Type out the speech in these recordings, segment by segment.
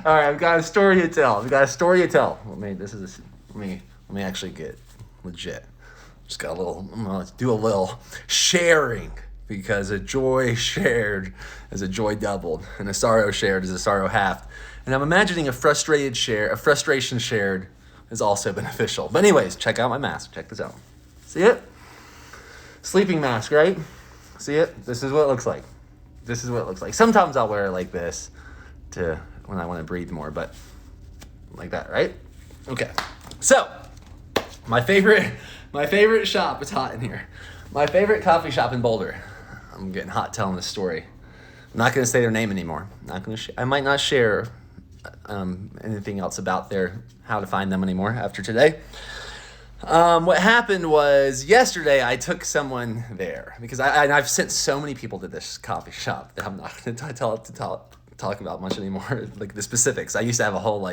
All right, I've got a story to tell. Let me actually get legit. Just got I'm gonna do a little sharing, because a joy shared is a joy doubled, and a sorrow shared is a sorrow halved. And I'm imagining a frustration shared is also beneficial. But anyways, check out my mask. Check this out. See it? Sleeping mask, right? See it? This is what it looks like. Sometimes I'll wear it like this when I want to breathe more, but like that, right? Okay. So, my favorite shop, it's hot in here. My favorite coffee shop in Boulder. I'm getting hot telling this story. I'm not going to say their name anymore. I might not share anything else about how to find them anymore after today. What happened was yesterday I took someone there because I've sent so many people to this coffee shop that I'm not going to talk about much anymore, like the specifics. I used to have a whole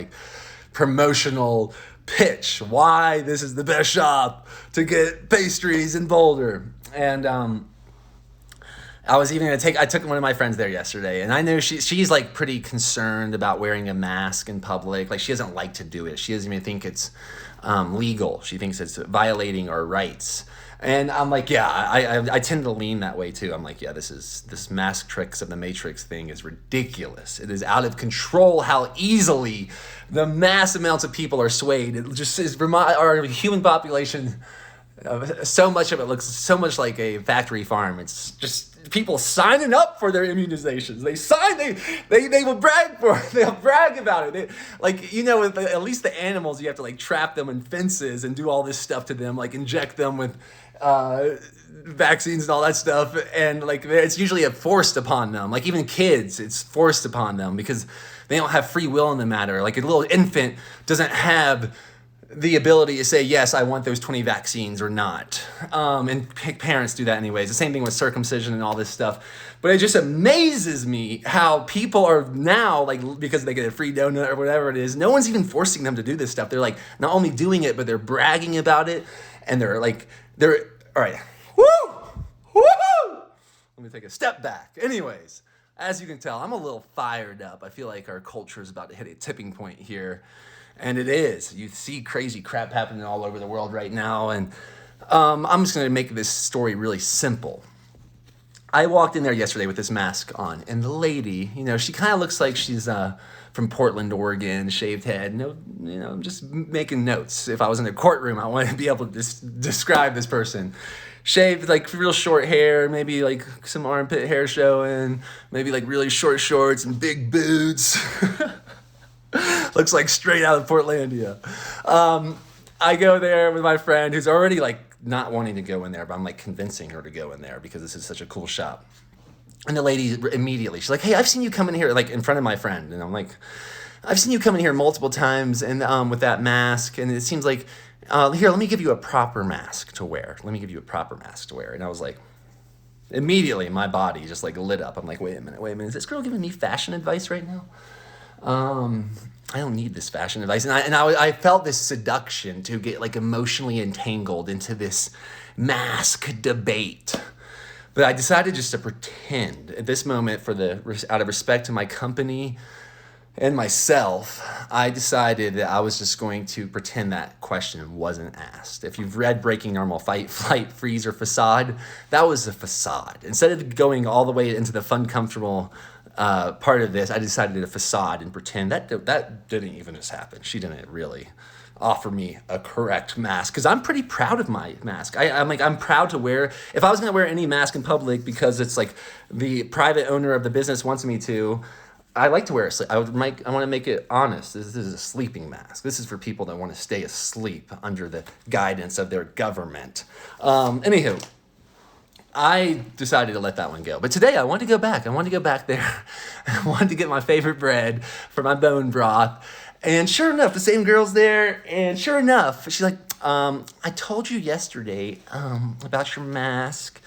promotional pitch why this is the best shop to get pastries in Boulder. And I was even going to I took one of my friends there yesterday, and I know she's pretty concerned about wearing a mask in public. She doesn't like to do it. She doesn't even think it's legal. She thinks it's violating our rights. And I'm like, yeah, I tend to lean that way too. I'm like, yeah, this mask tricks of the Matrix thing is ridiculous. It is out of control how easily the mass amounts of people are swayed. It just is our human population. So much of it looks so much like a factory farm. It's just people signing up for their immunizations. They will brag for it. They'll brag about it. At least the animals, you have to trap them in fences and do all this stuff to them, inject them with vaccines and all that stuff. And it's usually forced upon them. Even kids, it's forced upon them because they don't have free will in the matter. A little infant doesn't have the ability to say, yes, I want those 20 vaccines or not. And parents do that anyways. The same thing with circumcision and all this stuff. But it just amazes me how people are now, because they get a free donut or whatever it is, no one's even forcing them to do this stuff. They're not only doing it, but they're bragging about it. And they're all right, woo! Let me take a step back. Anyways, as you can tell, I'm a little fired up. I feel like our culture is about to hit a tipping point here. And it is. You see crazy crap happening all over the world right now. And I'm just going to make this story really simple. I walked in there yesterday with this mask on. And the lady, she kind of looks like she's from Portland, Oregon, shaved head. I'm just making notes. If I was in a courtroom, I want to be able to describe this person. Shaved, real short hair, maybe some armpit hair showing, maybe really short shorts and big boots. Looks like straight out of Portlandia. I go there with my friend who's already not wanting to go in there, but I'm convincing her to go in there because this is such a cool shop. And the lady immediately, she's like, hey, I've seen you come in here in front of my friend. And I'm like, I've seen you come in here multiple times and with that mask. And it seems like, here, let me give you a proper mask to wear. And I was like, immediately my body just lit up. I'm like, wait a minute. Is this girl giving me fashion advice right now? I don't need this fashion advice. And I felt this seduction to get emotionally entangled into this mask debate. But I decided just to pretend at this moment out of respect to my company and myself, I decided that I was just going to pretend that question wasn't asked. If you've read Breaking Normal, Fight, Flight, Freeze, or Facade, that was a facade. Instead of going all the way into the fun, comfortable part of this, I decided to facade and pretend that didn't even just happen. She didn't really offer me a correct mask because I'm pretty proud of my mask. I'm proud to wear. If I was going to wear any mask in public because it's the private owner of the business wants me to, I like to wear it. I want to make it honest. This is a sleeping mask. This is for people that want to stay asleep under the guidance of their government. Anywho, I decided to let that one go. But today I wanted to go back. I wanted to go back there. I wanted to get my favorite bread for my bone broth. And sure enough, the same girl's there. And sure enough, she's like, I told you yesterday about your mask.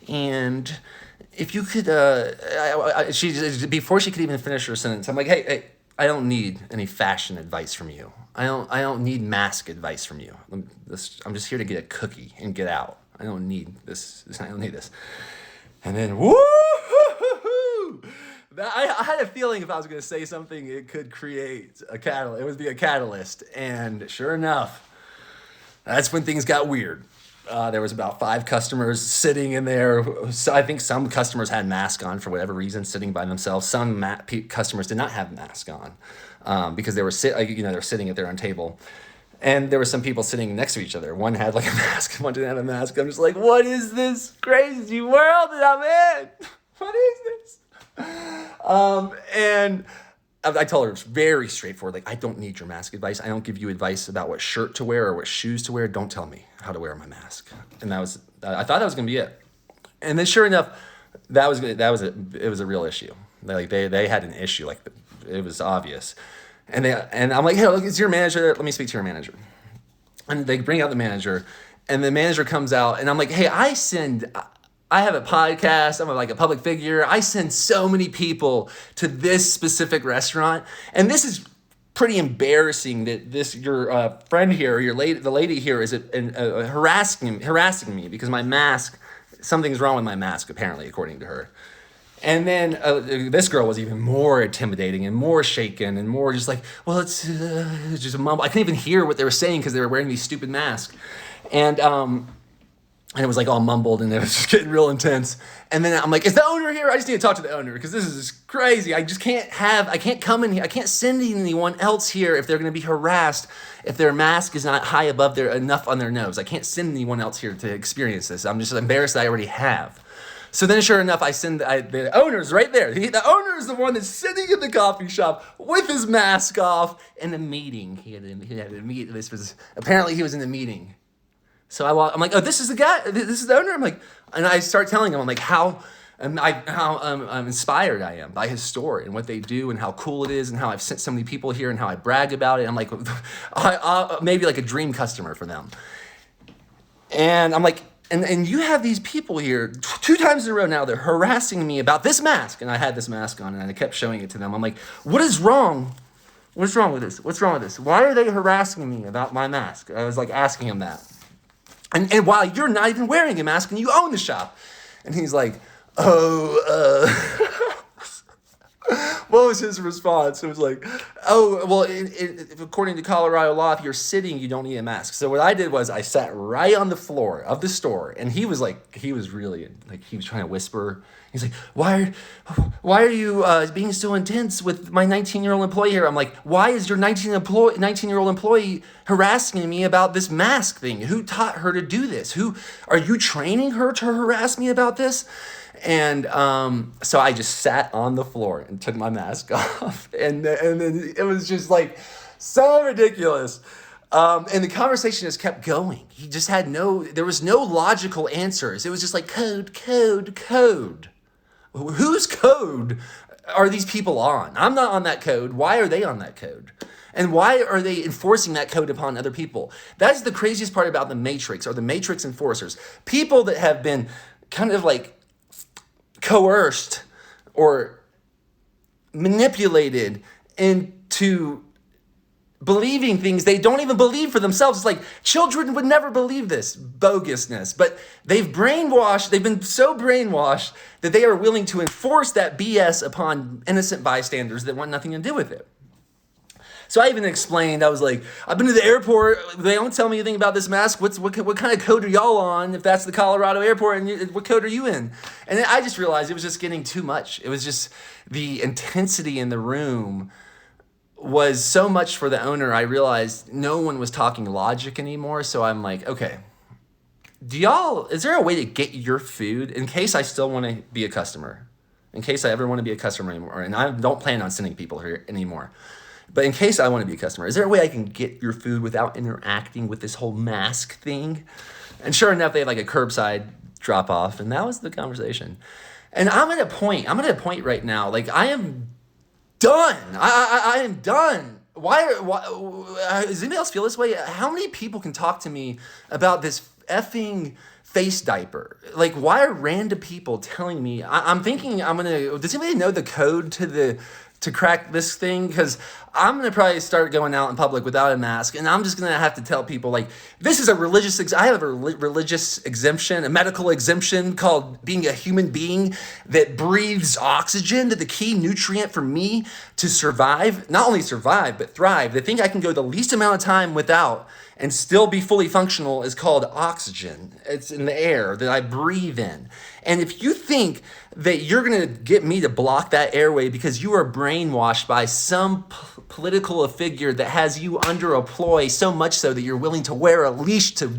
And if you could, before she could even finish her sentence, I'm like, hey, I don't need any fashion advice from you. I don't need mask advice from you. I'm just here to get a cookie and get out. I don't need this. I don't need this. And then, woo! I had a feeling if I was going to say something, it could create a catalyst. It would be a catalyst. And sure enough, that's when things got weird. There was about 5 customers sitting in there. So I think some customers had masks on for whatever reason, sitting by themselves. Some customers did not have masks on because they were they were sitting at their own table. And there were some people sitting next to each other. One had like a mask, one didn't have a mask. I'm just like, what is this crazy world that I'm in? What is this? And I told her it's very straightforward. Like, I don't need your mask advice. I don't give you advice about what shirt to wear or what shoes to wear. Don't tell me how to wear my mask. And I thought that was gonna be it. And then sure enough, it was a real issue. They had an issue. Like, it was obvious. And I'm like, hey, look, it's your manager. Let me speak to your manager. And they bring out the manager, and the manager comes out, and I'm like, hey, I have a podcast. I'm like a public figure. I send so many people to this specific restaurant, and this is pretty embarrassing that your friend here, or the lady here, is harassing me because my mask. Something's wrong with my mask, apparently, according to her. And then this girl was even more intimidating and more shaken and more just like, well, it's just a mumble. I couldn't even hear what they were saying because they were wearing these stupid masks. And it was like all mumbled and it was just getting real intense. And then I'm like, is the owner here? I just need to talk to the owner because this is just crazy. I can't come in here. I can't send anyone else here if they're going to be harassed, if their mask is not high above enough on their nose. I can't send anyone else here to experience this. I'm just embarrassed that I already have. So then, sure enough, the owner's right there. The owner is the one that's sitting in the coffee shop with his mask off in a meeting. He had a meeting. Apparently he was in a meeting. So I'm like, oh, this is the guy. This is the owner. I'm like, and I start telling him, I'm like, how inspired I am by his story and what they do and how cool it is and how I've sent so many people here and how I brag about it. I'm like, maybe like a dream customer for them. And I'm like. And you have these people here 2 times in a row now, they're harassing me about this mask. And I had this mask on and I kept showing it to them. I'm like, what is wrong? What's wrong with this? What's wrong with this? Why are they harassing me about my mask? I was like asking him that. And while you're not even wearing a mask and you own the shop. And he's like, what was his response? It was like, oh, well, according to Colorado law, if you're sitting, you don't need a mask. So what I did was I sat right on the floor of the store, and he was really, he was trying to whisper. He's like, why are you being so intense with my 19-year-old employee here? I'm like, why is your 19-year-old employee harassing me about this mask thing? Who taught her to do this? Are you training her to harass me about this? And so I just sat on the floor and took my mask off. And then it was just like so ridiculous. And the conversation just kept going. He just there was no logical answers. It was just like code. Whose code are these people on? I'm not on that code. Why are they on that code? And why are they enforcing that code upon other people? That's the craziest part about the Matrix, or the Matrix enforcers. People that have been kind of like coerced or manipulated into believing things they don't even believe for themselves. It's like children would never believe this bogusness, but they've been so brainwashed that they are willing to enforce that BS upon innocent bystanders that want nothing to do with it. So I even explained, I was like, I've been to the airport. They don't tell me anything about this mask. What kind of code are y'all on if that's the Colorado airport? And what code are you in? And then I just realized it was just getting too much. It was just the intensity in the room was so much for the owner. I realized no one was talking logic anymore. So I'm like, okay, is there a way to get your food in case I still want to be a customer? In case I ever want to be a customer anymore. And I don't plan on sending people here anymore. But in case I want to be a customer, is there a way I can get your food without interacting with this whole mask thing? And sure enough, they had like a curbside drop off, and that was the conversation. And I'm at a point right now, like I am done. I am done. Why does anybody else feel this way? How many people can talk to me about this effing face diaper. Like, why are random people telling me? I'm thinking does anybody know the code to crack this thing? Because I'm gonna probably start going out in public without a mask, and I'm just gonna have to tell people, like, this is I have a religious exemption, a medical exemption called being a human being that breathes oxygen, that the key nutrient for me to survive, not only survive, but thrive. The thing I can go the least amount of time without and still be fully functional is called oxygen. It's in the air that I breathe in. And if you think that you're gonna get me to block that airway because you are brainwashed by some political figure that has you under a ploy, so much so that you're willing to wear a leash to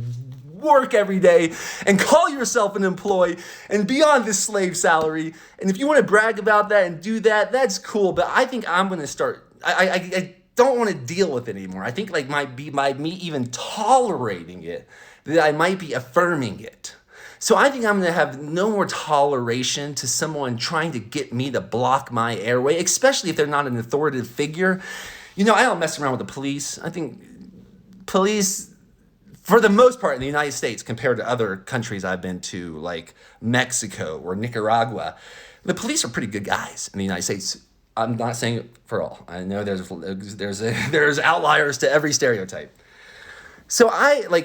work every day and call yourself an employee and be on this slave salary, and if you wanna brag about that and do that, that's cool, but I think I'm gonna start, I don't want to deal with it anymore. I think, like, might be by me even tolerating it, that I might be affirming it. So I think I'm going to have no more toleration to someone trying to get me to block my airway, especially if they're not an authoritative figure. I don't mess around with the police. I think police, for the most part in the United States, compared to other countries I've been to, like Mexico or Nicaragua, the police are pretty good guys in the United States. I'm not saying it for all. I know there's outliers to every stereotype. So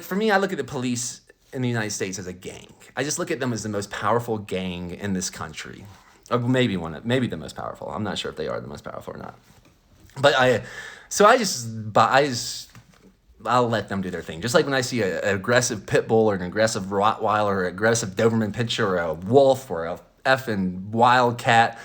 for me, I look at the police in the United States as a gang. I just look at them as the most powerful gang in this country. Or maybe the most powerful. I'm not sure if they are the most powerful or not. But I'll let them do their thing. Just like when I see an aggressive pit bull or an aggressive Rottweiler or an aggressive Doberman Pinscher or a wolf or a effing wildcat,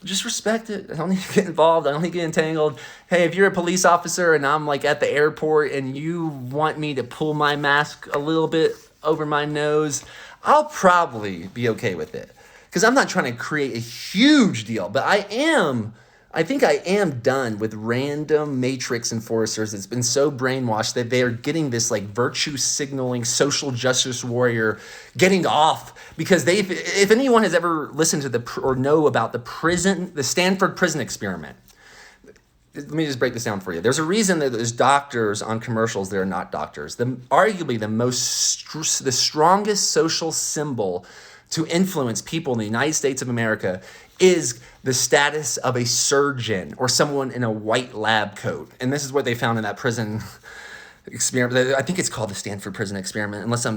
just respect it. I don't need to get involved. I don't need to get entangled. Hey, if you're a police officer and I'm like at the airport and you want me to pull my mask a little bit over my nose, I'll probably be okay with it. Because I'm not trying to create a huge deal, but I think I am done with random matrix enforcers that's been so brainwashed that they are getting this, like, virtue signaling social justice warrior getting off because if anyone has ever listened to or know about the Stanford prison experiment, let me just break this down for you. There's a reason that there's doctors on commercials that are not doctors. Arguably the strongest social symbol to influence people in the United States of America is the status of a surgeon or someone in a white lab coat. And this is what they found in that prison experiment. I think it's called the Stanford prison experiment, unless the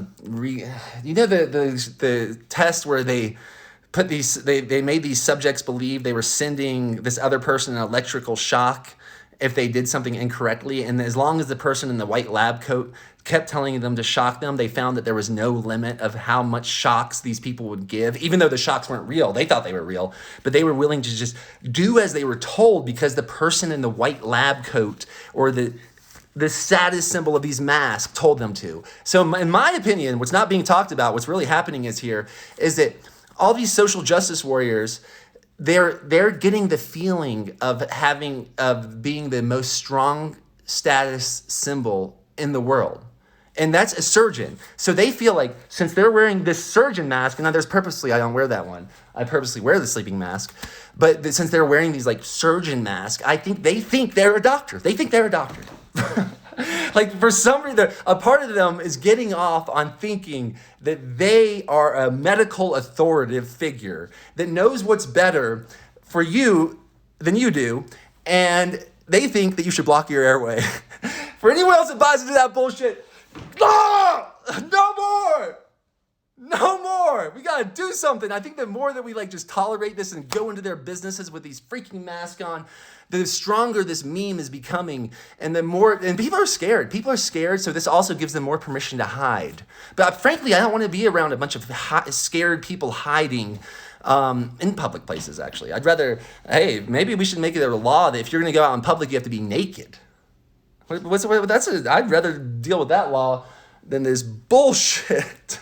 test where they put they made these subjects believe they were sending this other person an electrical shock if they did something incorrectly. And as long as the person in the white lab coat kept telling them to shock them, they found that there was no limit of how much shocks these people would give, even though the shocks weren't real. They thought they were real, but they were willing to just do as they were told because the person in the white lab coat or the status symbol of these masks told them to. So in my opinion, what's not being talked about, what's really happening is that all these social justice warriors, they're getting the feeling of being the most strong status symbol in the world. And that's a surgeon. So they feel like, since they're wearing this surgeon mask, and now I don't wear that one. I purposely wear the sleeping mask. But since they're wearing these, like, surgeon masks, they think they're a doctor. They think they're a doctor. Like, for some reason, a part of them is getting off on thinking that they are a medical authoritative figure that knows what's better for you than you do, and they think that you should block your airway. For anyone else that buys into that bullshit, no more! No more! We gotta do something. I think the more that we, like, just tolerate this and go into their businesses with these freaking masks on, the stronger this meme is becoming, and people are scared. People are scared, so this also gives them more permission to hide. But frankly, I don't want to be around a bunch of scared people hiding in public places, actually. I'd rather, maybe we should make it a law that if you're gonna go out in public, you have to be naked. I'd rather deal with that law than this bullshit.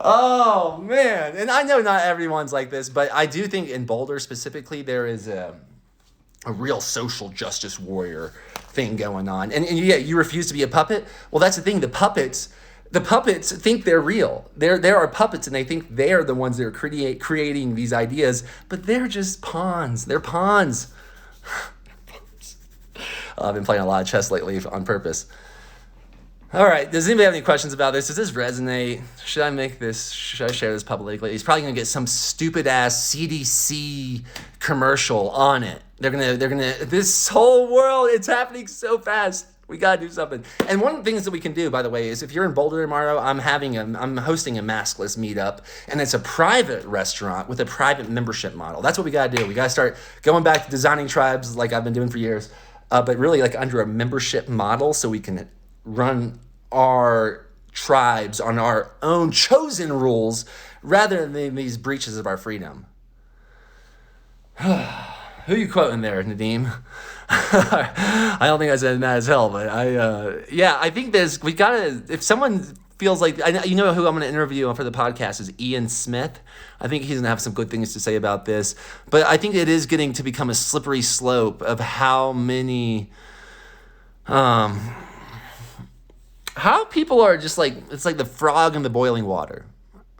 Oh, man. And I know not everyone's like this, but I do think in Boulder specifically, there is a real social justice warrior thing going on. And yeah, you refuse to be a puppet? Well, that's the thing. The puppets think they're real. There are puppets, and they think they're the ones that are creating these ideas, but they're just pawns. They're pawns. I've been playing a lot of chess lately on purpose. All right. Does anybody have any questions about this? Does this resonate? Should I make this? Should I share this publicly? He's probably gonna get some stupid ass CDC commercial on it. They're gonna. This whole world, it's happening so fast. We gotta do something. And one of the things that we can do, by the way, is if you're in Boulder tomorrow, I'm hosting a maskless meetup, and it's a private restaurant with a private membership model. That's what we gotta do. We gotta start going back to designing tribes like I've been doing for years, but really like under a membership model, so we can run our tribes on our own chosen rules rather than these breaches of our freedom. Who are you quoting there, Nadeem? I don't think I said mad as hell, but I think if someone feels like, you know who I'm going to interview for the podcast is Ian Smith. I think he's going to have some good things to say about this, but I think it is getting to become a slippery slope of how many, how people are just like, it's like the frog in the boiling water.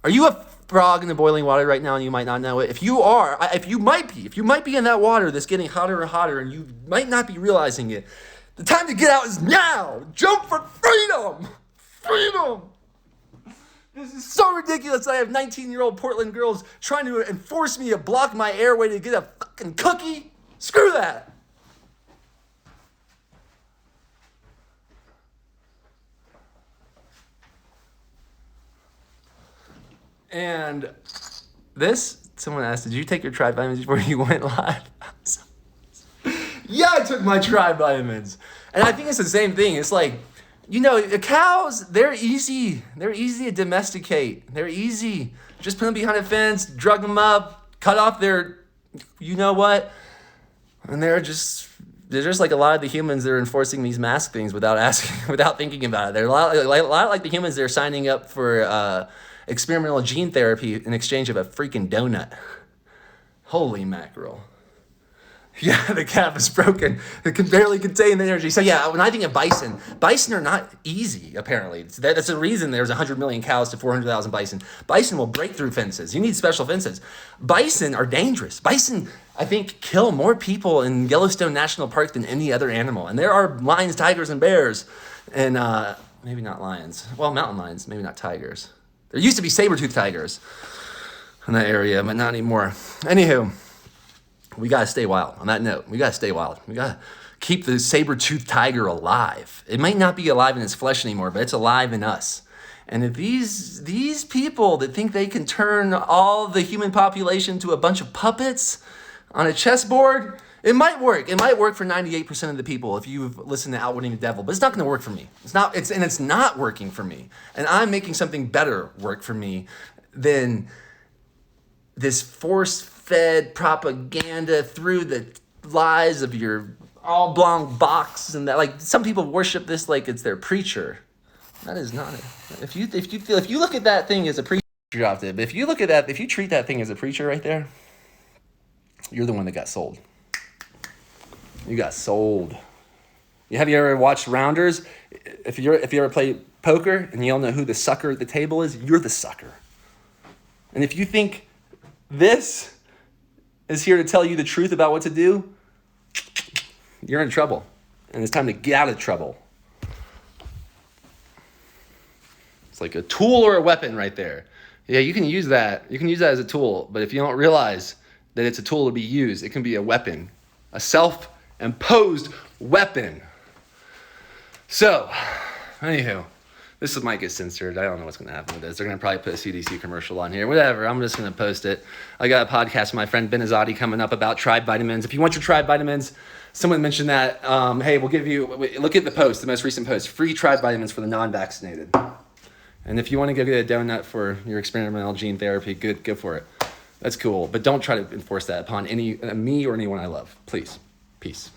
Are you a frog in the boiling water right now and you might not know it? If you are, if you might be in that water that's getting hotter and hotter and you might not be realizing it, the time to get out is now. Jump for freedom. Freedom. This is so ridiculous. I have 19-year-old Portland girls trying to enforce me to block my airway to get a fucking cookie. Screw that. And someone asked, did you take your tribe vitamins before you went live? Yeah, I took my tribe vitamins. And I think it's the same thing. It's like, the cows, they're easy. They're easy to domesticate. They're easy. Just put them behind a fence, drug them up, cut off their, you know what? And they're just like a lot of the humans that are enforcing these mask things without thinking about it. They're a lot like the humans that are signing up for experimental gene therapy in exchange of a freaking donut. Holy mackerel. Yeah, the calf is broken. It can barely contain the energy. So yeah, when I think of bison are not easy, apparently. That's the reason there's 100 million cows to 400,000 bison. Bison will break through fences. You need special fences. Bison are dangerous. Bison, I think, kill more people in Yellowstone National Park than any other animal. And there are lions, tigers, and bears. And maybe not lions. Well, mountain lions, maybe not tigers. There used to be saber-toothed tigers in that area, but not anymore. Anywho, we got to stay wild. On that note, we got to stay wild. We got to keep the saber-toothed tiger alive. It might not be alive in its flesh anymore, but it's alive in us. And if these people that think they can turn all the human population to a bunch of puppets on a chessboard, it might work. It might work for 98% of the people if you've listened to Outwitting the Devil, but it's not going to work for me. It's not working for me. And I'm making something better work for me than this force-fed propaganda through the lies of your oblong box and that. Like, some people worship this like it's their preacher. That is not it. If you look at that thing as a preacher, dropped it. But if you treat that thing as a preacher right there, you're the one that got sold. You got sold. Have you ever watched Rounders? If you ever play poker and you all know who the sucker at the table is, you're the sucker. And if you think this is here to tell you the truth about what to do, you're in trouble. And it's time to get out of trouble. It's like a tool or a weapon right there. Yeah, you can use that. You can use that as a tool. But if you don't realize that it's a tool to be used, it can be a weapon. A self-imposed weapon. So, anywho, this might get censored. I don't know what's going to happen with this. They're going to probably put a CDC commercial on here. Whatever, I'm just going to post it. I got a podcast with my friend Ben Azadi coming up about tribe vitamins. If you want your tribe vitamins, someone mentioned that, hey, we'll give you, look at the post, the most recent post, free tribe vitamins for the non-vaccinated. And if you want to go get a donut for your experimental gene therapy, good, go for it. That's cool. But don't try to enforce that upon me or anyone I love. Please. Peace.